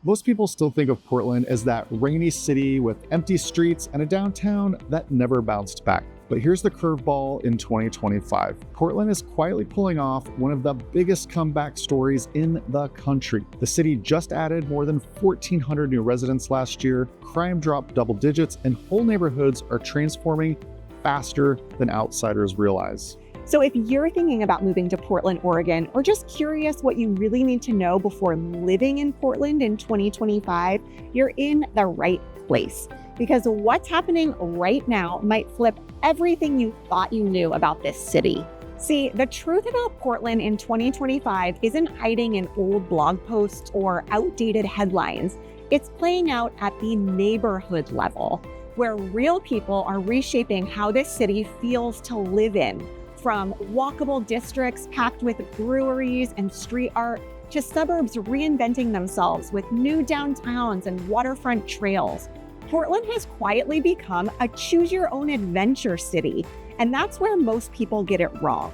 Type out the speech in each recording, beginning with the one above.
Most people still think of Portland as that rainy city with empty streets and a downtown that never bounced back. But here's the curveball in 2025. Portland is quietly pulling off one of the biggest comeback stories in the country. The city just added more than 1,400 new residents last year, crime dropped double digits, and whole neighborhoods are transforming faster than outsiders realize. So if you're thinking about moving to Portland, Oregon, or just curious what you really need to know before living in Portland in 2025, you're in the right place. Because what's happening right now might flip everything you thought you knew about this city. See, the truth about Portland in 2025 isn't hiding in old blog posts or outdated headlines. It's playing out at the neighborhood level, where real people are reshaping how this city feels to live in. From walkable districts packed with breweries and street art to suburbs reinventing themselves with new downtowns and waterfront trails, Portland has quietly become a choose-your-own-adventure city, and that's where most people get it wrong.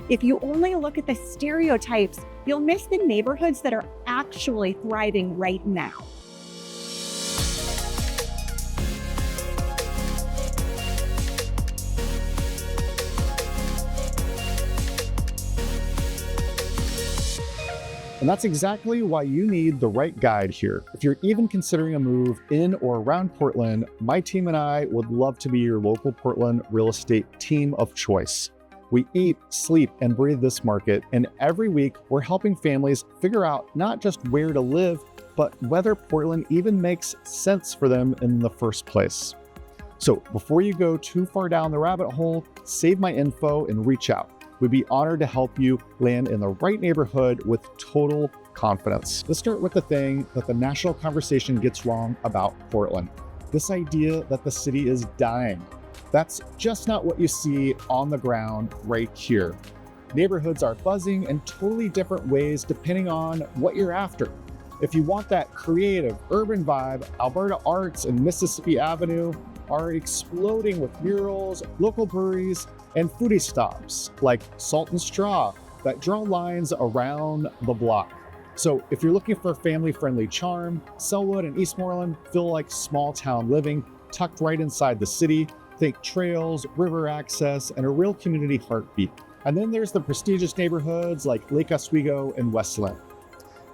If you only look at the stereotypes, you'll miss the neighborhoods that are actually thriving right now. And that's exactly why you need the right guide here. If you're even considering a move in or around Portland, my team and I would love to be your local Portland real estate team of choice. We eat, sleep, and breathe this market, and every week we're helping families figure out not just where to live, but whether Portland even makes sense for them in the first place. So before you go too far down the rabbit hole, save my info and reach out. We'd be honored to help you land in the right neighborhood with total confidence. Let's start with the thing that the national conversation gets wrong about Portland. This idea that the city is dying. That's just not what you see on the ground right here. Neighborhoods are buzzing in totally different ways depending on what you're after. If you want that creative urban vibe, Alberta Arts and Mississippi Avenue are exploding with murals, local breweries, and foodie stops like Salt and Straw that draw lines around the block. So if you're looking for family-friendly charm, Selwood and Eastmoreland feel like small town living tucked right inside the city. Think trails, river access, and a real community heartbeat. And then there's the prestigious neighborhoods like Lake Oswego and Westland.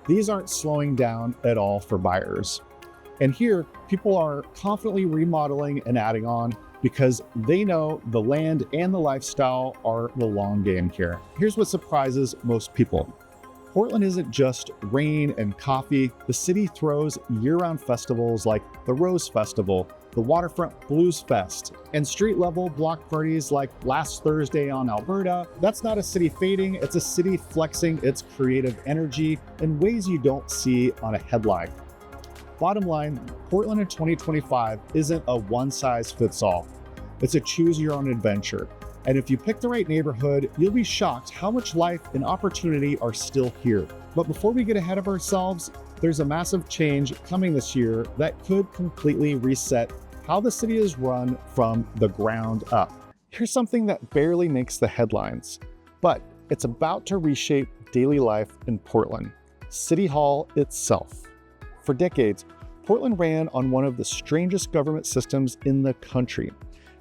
These aren't slowing down at all for buyers. And here, people are confidently remodeling and adding on because they know the land and the lifestyle are the long game here. Here's what surprises most people. Portland isn't just rain and coffee. The city throws year-round festivals like the Rose Festival, the Waterfront Blues Fest, and street-level block parties like last Thursday on Alberta. That's not a city fading, it's a city flexing its creative energy in ways you don't see on a headline. Bottom line, Portland in 2025 isn't a one-size-fits-all. It's a choose-your-own-adventure. And if you pick the right neighborhood, you'll be shocked how much life and opportunity are still here. But before we get ahead of ourselves, there's a massive change coming this year that could completely reset how the city is run from the ground up. Here's something that barely makes the headlines, but it's about to reshape daily life in Portland: City Hall itself. For decades, Portland ran on one of the strangest government systems in the country.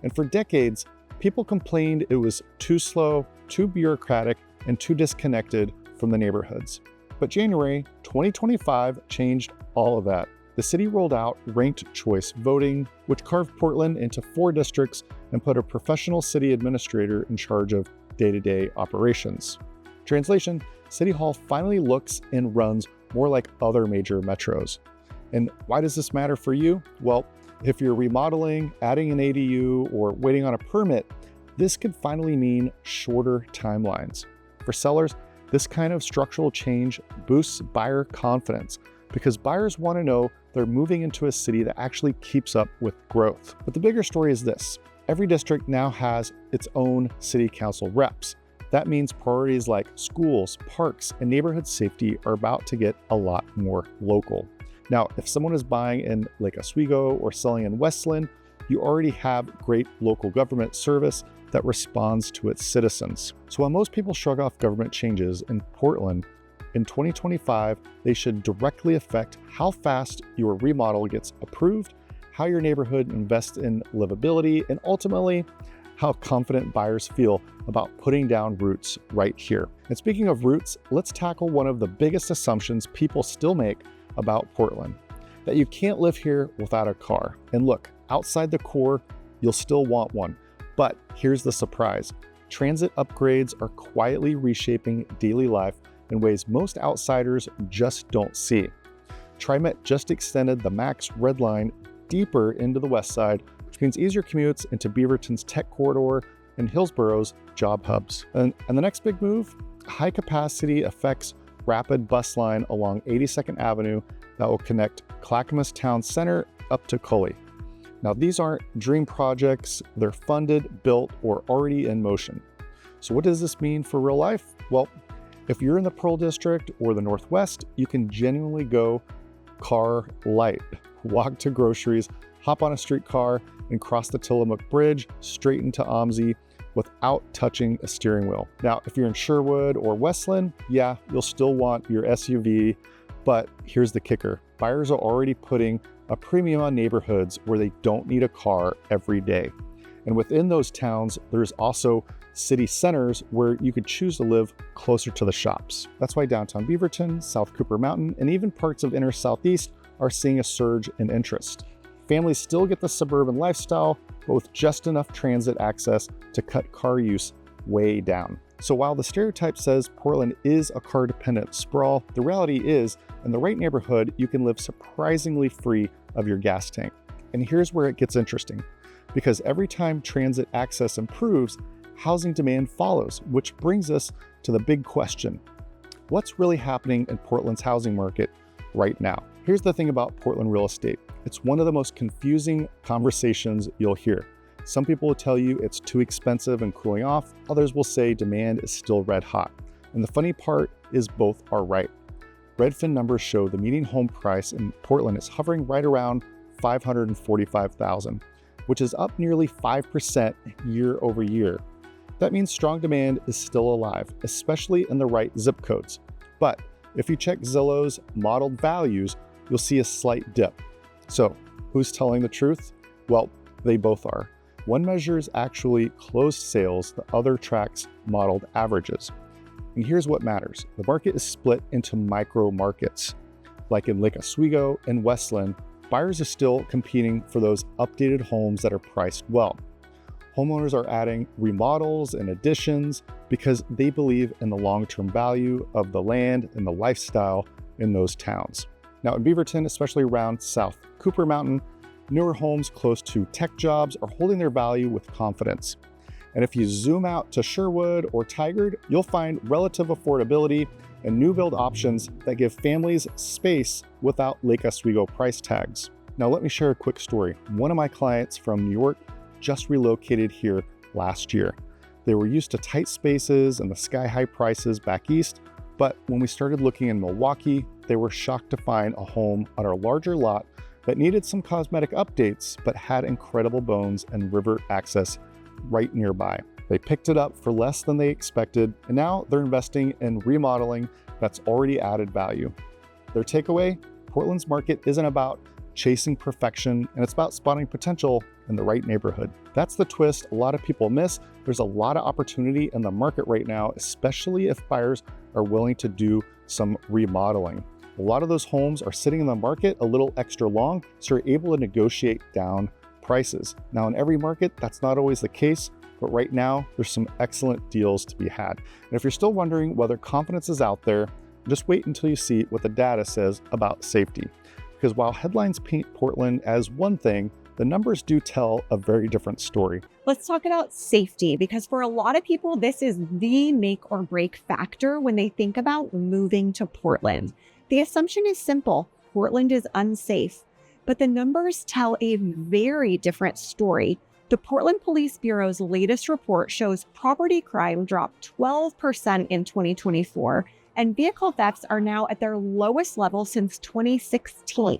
And for decades, people complained it was too slow, too bureaucratic, and too disconnected from the neighborhoods. But January 2025 changed all of that. The city rolled out ranked choice voting, which carved Portland into 4 districts and put a professional city administrator in charge of day-to-day operations. Translation: City Hall finally looks and runs more like other major metros. And why does this matter for you? Well, if you're remodeling, adding an ADU, or waiting on a permit, this could finally mean shorter timelines. For sellers, this kind of structural change boosts buyer confidence because buyers want to know they're moving into a city that actually keeps up with growth. But the bigger story is this: every district now has its own city council reps. That means priorities like schools, parks, and neighborhood safety are about to get a lot more local. Now, if someone is buying in Lake Oswego or selling in Westland, you already have great local government service that responds to its citizens. So while most people shrug off government changes in Portland, in 2025, they should directly affect how fast your remodel gets approved, how your neighborhood invests in livability, and ultimately, how confident buyers feel about putting down roots right here. And speaking of roots, let's tackle one of the biggest assumptions people still make about Portland, that you can't live here without a car. And look, outside the core, you'll still want one. But here's the surprise. Transit upgrades are quietly reshaping daily life in ways most outsiders just don't see. TriMet just extended the Max Red Line deeper into the west side, which means easier commutes into Beaverton's tech corridor and Hillsborough's job hubs. And the next big move, high capacity effects rapid bus line along 82nd Avenue that will connect Clackamas Town Center up to Cully. Now, these aren't dream projects, they're funded, built, or already in motion. So what does this mean for real life? Well, if you're in the Pearl District or the Northwest, you can genuinely go car light, walk to groceries, hop on a streetcar, and cross the Tillamook Bridge straight into OMSI without touching a steering wheel. Now, if you're in Sherwood or Westland, yeah, you'll still want your SUV, but here's the kicker. Buyers are already putting a premium on neighborhoods where they don't need a car every day. And within those towns, there's also city centers where you could choose to live closer to the shops. That's why downtown Beaverton, South Cooper Mountain, and even parts of inner Southeast are seeing a surge in interest. Families still get the suburban lifestyle, but with just enough transit access to cut car use way down. So while the stereotype says Portland is a car-dependent sprawl, the reality is, in the right neighborhood, you can live surprisingly free of your gas tank. And here's where it gets interesting, because every time transit access improves, housing demand follows, which brings us to the big question. What's really happening in Portland's housing market right now? Here's the thing about Portland real estate. It's one of the most confusing conversations you'll hear. Some people will tell you it's too expensive and cooling off. Others will say demand is still red hot. And the funny part is both are right. Redfin numbers show the median home price in Portland is hovering right around $545,000, which is up nearly 5% year over year. That means strong demand is still alive, especially in the right zip codes. But if you check Zillow's modeled values, you'll see a slight dip. So who's telling the truth? Well, they both are. One measures actually closed sales, the other tracks modeled averages. And here's what matters. The market is split into micro markets. Like in Lake Oswego and Westland, buyers are still competing for those updated homes that are priced well. Homeowners are adding remodels and additions because they believe in the long-term value of the land and the lifestyle in those towns. Now in Beaverton, especially around South Cooper Mountain, newer homes close to tech jobs are holding their value with confidence. And if you zoom out to Sherwood or Tigard, you'll find relative affordability and new build options that give families space without Lake Oswego price tags. Now let me share a quick story. One of my clients from New York just relocated here last year. They were used to tight spaces and the sky-high prices back east, but when we started looking in Milwaukee, they were shocked to find a home on our larger lot that needed some cosmetic updates, but had incredible bones and river access right nearby. They picked it up for less than they expected, and now they're investing in remodeling that's already added value. Their takeaway, Portland's market isn't about chasing perfection, and it's about spotting potential in the right neighborhood. That's the twist a lot of people miss. There's a lot of opportunity in the market right now, especially if buyers are willing to do some remodeling. A lot of those homes are sitting in the market a little extra long, so you're able to negotiate down prices. Now in every market, that's not always the case, but right now there's some excellent deals to be had. And if you're still wondering whether confidence is out there, just wait until you see what the data says about safety. Because while headlines paint Portland as one thing, the numbers do tell a very different story. Let's talk about safety, because for a lot of people, this is the make or break factor when they think about moving to Portland. The assumption is simple: Portland is unsafe, but the numbers tell a very different story. The Portland Police Bureau's latest report shows property crime dropped 12% in 2024, and vehicle thefts are now at their lowest level since 2016.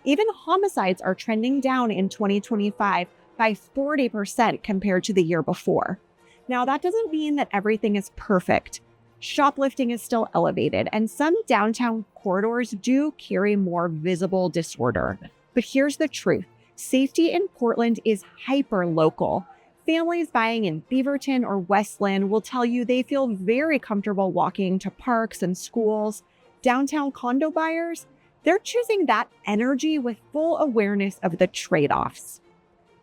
Even homicides are trending down in 2025 by 40% compared to the year before. Now, that doesn't mean that everything is perfect. Shoplifting is still elevated, and some downtown corridors do carry more visible disorder. But here's the truth. Safety in Portland is hyper-local. Families buying in Beaverton or Westland will tell you they feel very comfortable walking to parks and schools. Downtown condo buyers, they're choosing that energy with full awareness of the trade-offs.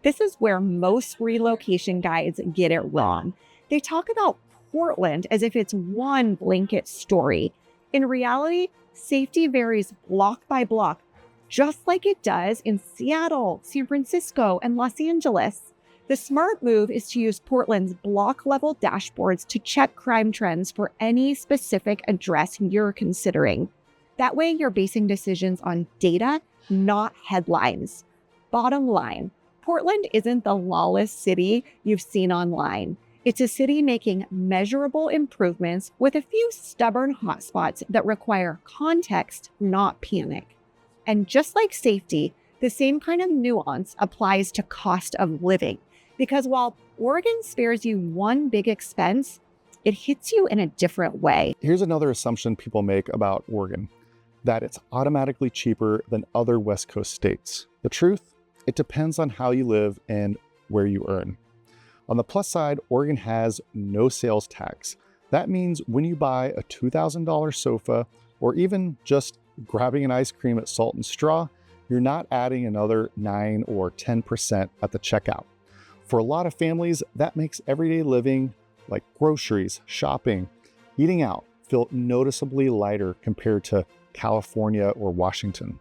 This is where most relocation guides get it wrong. They talk about Portland as if it's one blanket story. In reality, safety varies block by block, just like it does in Seattle, San Francisco, and Los Angeles. The smart move is to use Portland's block-level dashboards to check crime trends for any specific address you're considering. That way, you're basing decisions on data, not headlines. Bottom line, Portland isn't the lawless city you've seen online. It's a city making measurable improvements with a few stubborn hotspots that require context, not panic. And just like safety, the same kind of nuance applies to cost of living. Because while Oregon spares you one big expense, it hits you in a different way. Here's another assumption people make about Oregon, that it's automatically cheaper than other West Coast states. The truth, it depends on how you live and where you earn. On the plus side, Oregon has no sales tax. That means when you buy a $2,000 sofa, or even just grabbing an ice cream at Salt and Straw, you're not adding another 9 or 10% at the checkout. For a lot of families, that makes everyday living, like groceries, shopping, eating out, feel noticeably lighter compared to California or Washington.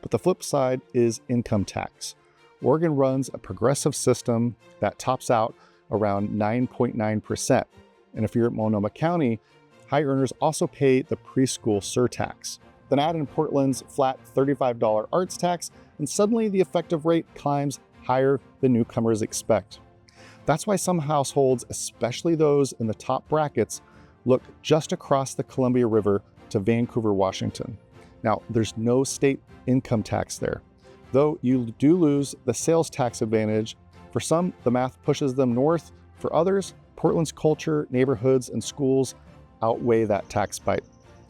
But the flip side is income tax. Oregon runs a progressive system that tops out around 9.9%. And if you're at Multnomah County, high earners also pay the preschool surtax. Then add in Portland's flat $35 arts tax, and suddenly the effective rate climbs higher than newcomers expect. That's why some households, especially those in the top brackets, look just across the Columbia River to Vancouver, Washington. Now, there's no state income tax there, though you do lose the sales tax advantage. For some, the math pushes them north. For others, Portland's culture, neighborhoods, and schools outweigh that tax bite.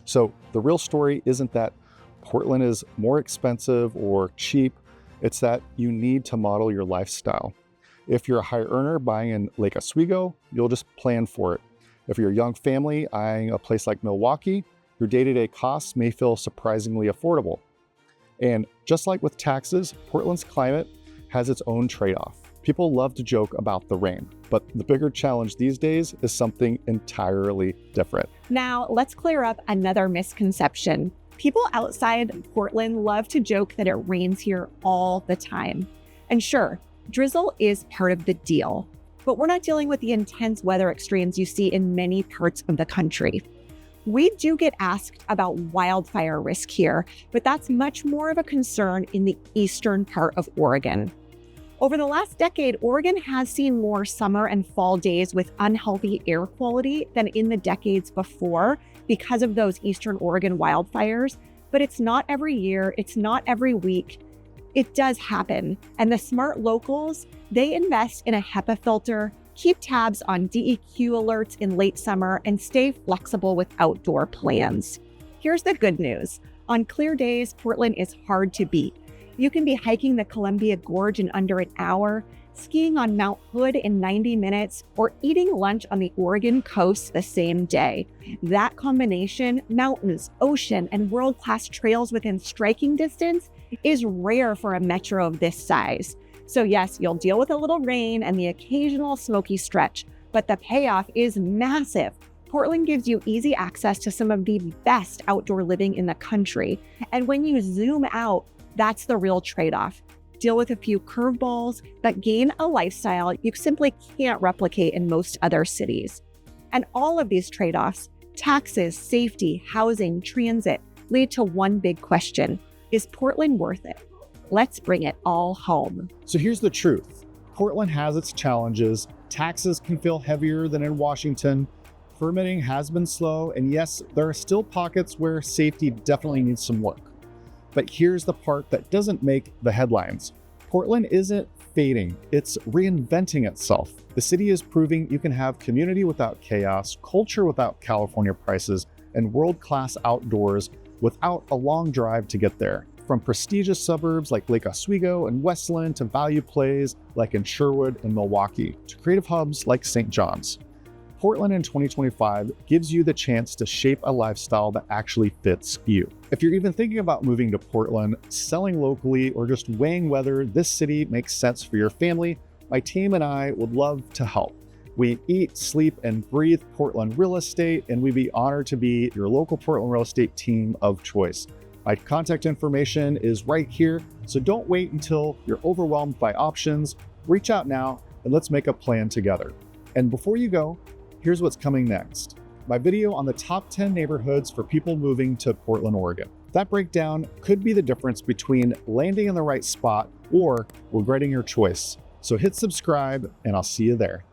So the real story isn't that Portland is more expensive or cheap. It's that you need to model your lifestyle. If you're a high earner buying in Lake Oswego, you'll just plan for it. If you're a young family eyeing a place like Milwaukee, your day-to-day costs may feel surprisingly affordable. And just like with taxes, Portland's climate has its own trade-off. People love to joke about the rain, but the bigger challenge these days is something entirely different. Now, let's clear up another misconception. People outside Portland love to joke that it rains here all the time. And sure, drizzle is part of the deal, but we're not dealing with the intense weather extremes you see in many parts of the country. We do get asked about wildfire risk here, but that's much more of a concern in the eastern part of Oregon. Over the last decade, Oregon has seen more summer and fall days with unhealthy air quality than in the decades before because of those Eastern Oregon wildfires. But it's not every year, it's not every week. It does happen. And the smart locals, they invest in a HEPA filter, keep tabs on DEQ alerts in late summer, and stay flexible with outdoor plans. Here's the good news. On clear days, Portland is hard to beat. You can be hiking the Columbia Gorge in under an hour, skiing on Mount Hood in 90 minutes, or eating lunch on the Oregon coast the same day. That combination, mountains, ocean, and world-class trails within striking distance, is rare for a metro of this size. So yes, you'll deal with a little rain and the occasional smoky stretch, but the payoff is massive. Portland gives you easy access to some of the best outdoor living in the country. And when you zoom out, that's the real trade-off. Deal with a few curveballs, but gain a lifestyle you simply can't replicate in most other cities. And all of these trade-offs, taxes, safety, housing, transit, lead to one big question. Is Portland worth it? Let's bring it all home. So here's the truth. Portland has its challenges. Taxes can feel heavier than in Washington. Permitting has been slow. And yes, there are still pockets where safety definitely needs some work. But here's the part that doesn't make the headlines. Portland isn't fading, it's reinventing itself. The city is proving you can have community without chaos, culture without California prices, and world-class outdoors without a long drive to get there. From prestigious suburbs like Lake Oswego and Westland to value plays like in Sherwood and Milwaukee, to creative hubs like St. John's. Portland in 2025 gives you the chance to shape a lifestyle that actually fits you. If you're even thinking about moving to Portland, selling locally, or just weighing whether this city makes sense for your family, my team and I would love to help. We eat, sleep, and breathe Portland real estate, and we'd be honored to be your local Portland real estate team of choice. My contact information is right here, so don't wait until you're overwhelmed by options. Reach out now and let's make a plan together. And before you go, here's what's coming next. My video on the top 10 neighborhoods for people moving to Portland, Oregon. That breakdown could be the difference between landing in the right spot or regretting your choice. So hit subscribe and I'll see you there.